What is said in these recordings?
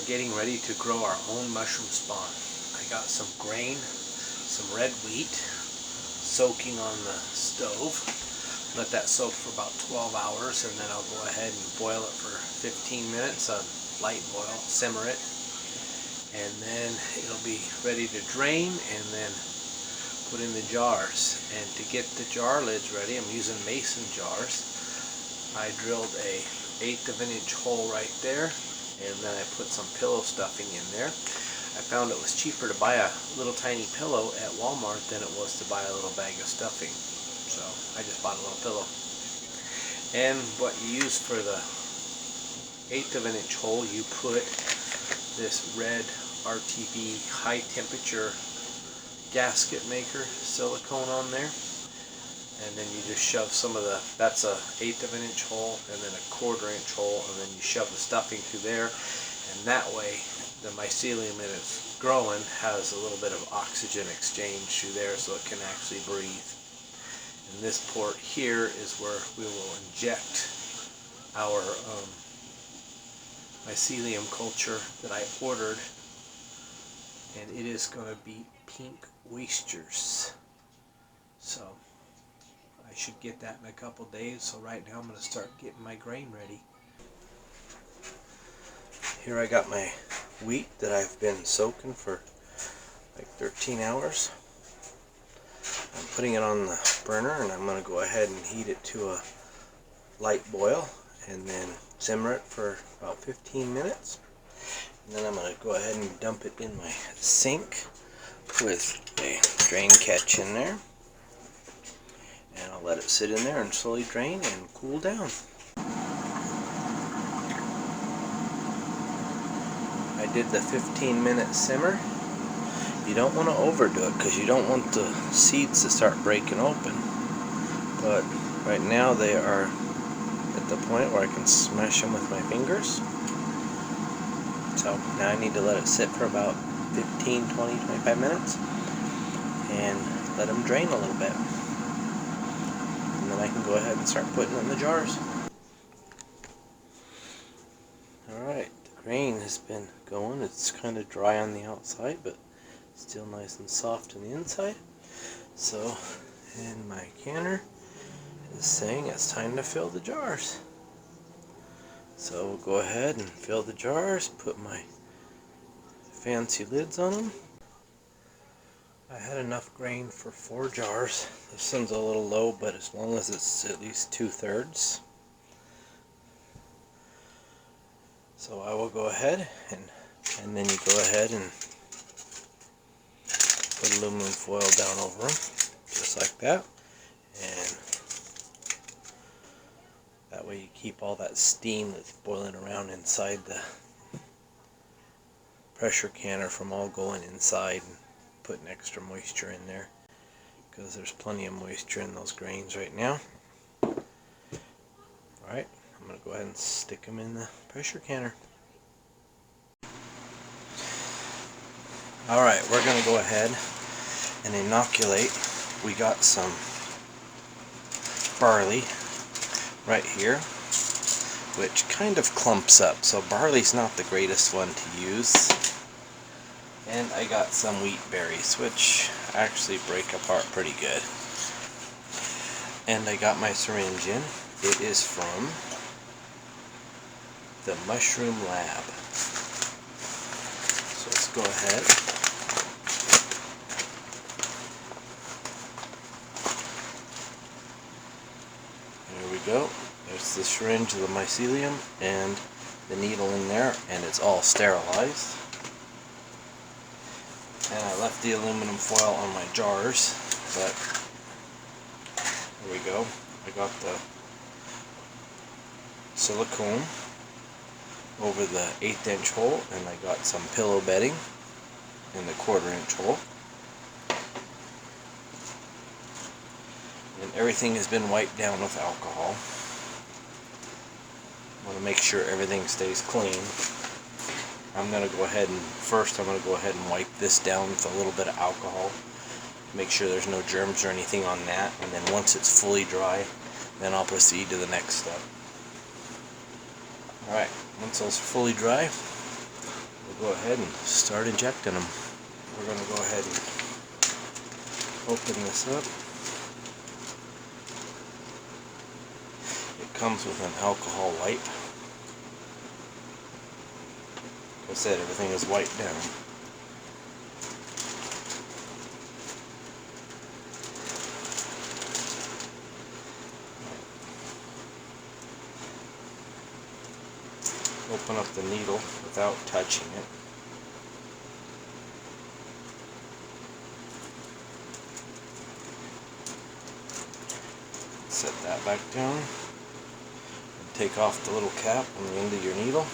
getting ready to grow our own mushroom spawn. I got some grain, some red wheat, soaking on the stove. Let that soak for about 12 hours, and then I'll go ahead and boil it for 15 minutes on light boil, simmer it, and then it'll be ready to drain and then put in the jars. And to get the jar lids ready, I'm using mason jars. I drilled a 1/8 of an inch hole right there, and then I put some pillow stuffing in there. I found it was cheaper to buy a little tiny pillow at Walmart than it was to buy a little bag of stuffing. So I just bought a little pillow. And what you use for the 1/8 of an inch hole, you put this red RTV high temperature gasket maker silicone on there. And then you just shove some of the, that's a 1/8 of an inch hole, and then a 1/4 inch hole, and then you shove the stuffing through there, and that way the mycelium that it's growing has a little bit of oxygen exchange through there so it can actually breathe. And this port here is where we will inject our mycelium culture that I ordered, and it is going to be pink oysters. So I should get that in a couple days. So right now I'm going to start getting my grain ready. Here I got my wheat that I've been soaking for like 13 hours. I'm putting it on the burner, and I'm going to go ahead and heat it to a light boil and then simmer it for about 15 minutes. And then I'm going to go ahead and dump it in my sink with a drain catch in there. And I'll let it sit in there and slowly drain and cool down. I did the 15-minute simmer. You don't want to overdo it because you don't want the seeds to start breaking open. But right now they are at the point where I can smash them with my fingers. So now I need to let it sit for about 15, 20, 25 minutes and let them drain a little bit. And then I can go ahead and start putting it in the jars. Alright, the grain has been going. It's kind of dry on the outside, but still nice and soft on the inside. So, and my canner is saying it's time to fill the jars. So we'll go ahead and fill the jars, put my fancy lids on them. I had enough grain for 4 jars. This one's a little low, but as long as it's at least 2/3. So I will go ahead and then you go ahead and put aluminum foil down over them, just like that. And that way you keep all that steam that's boiling around inside the pressure canner from all going inside and putting extra moisture in there, because there's plenty of moisture in those grains right now. Alright, I'm going to go ahead and stick them in the pressure canner. Alright, we're going to go ahead and inoculate. We got some barley right here, which kind of clumps up, so barley's not the greatest one to use. And I got some wheat berries, which actually break apart pretty good. And I got my syringe in. It is from the Mushroom Lab. So let's go ahead. There we go. There's the syringe of the mycelium and the needle in there, and it's all sterilized. And I left the aluminum foil on my jars, but there we go. I got the silicone over the 1/8 inch hole, and I got some pillow bedding in the 1/4 inch hole. And everything has been wiped down with alcohol. I want to make sure everything stays clean. I'm going to go ahead and wipe this down with a little bit of alcohol. Make sure there's no germs or anything on that. And then once it's fully dry, then I'll proceed to the next step. Alright, once those are fully dry, go ahead and start injecting them. We're going to go ahead and open this up. It comes with an alcohol wipe. Like I said, everything is wiped down. Open up the needle without touching it. Set that back down. And take off the little cap on the end of your needle,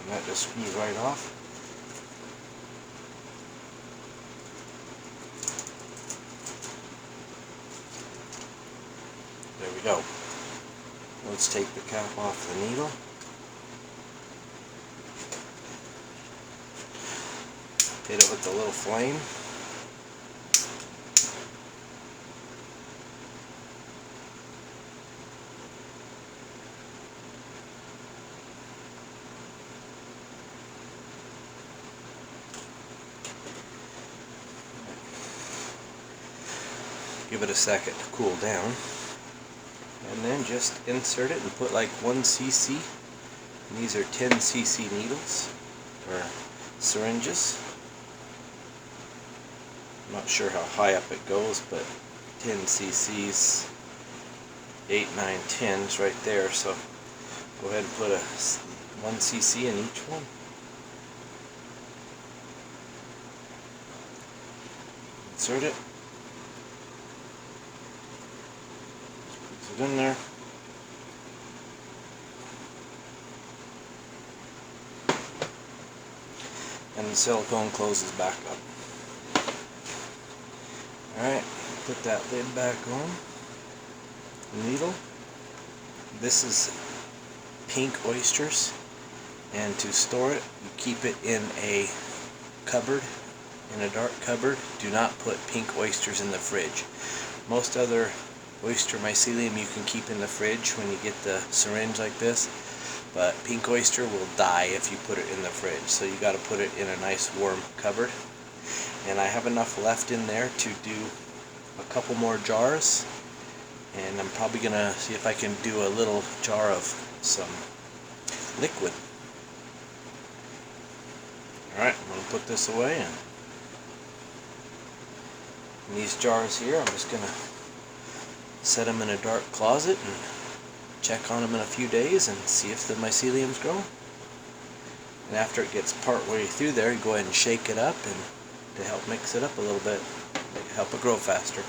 and that just screws right off. There we go. Let's take the cap off the needle. Hit it with the little flame. Give it a second to cool down. And then just insert it and put like 1 cc. And these are 10 cc needles, or syringes. I'm not sure how high up it goes, but 10 cc's, 8, 9, 10 is right there. So go ahead and put a 1 cc in each one. Insert it. Put it in there. And the silicone closes back up. Alright, put that lid back on. Needle. This is pink oysters, and to store it, you keep it in a cupboard, in a dark cupboard. Do not put pink oysters in the fridge. Most other oyster mycelium you can keep in the fridge when you get the syringe like this, but pink oyster will die if you put it in the fridge, so you got to put it in a nice warm cupboard. And I have enough left in there to do a couple more jars, and I'm probably gonna see if I can do a little jar of some liquid. Alright, I'm gonna put this away, and in these jars here I'm just gonna set them in a dark closet and check on them in a few days and see if the myceliums grow. And after it gets part way through there, you go ahead and shake it up and to help mix it up a little bit, help it grow faster.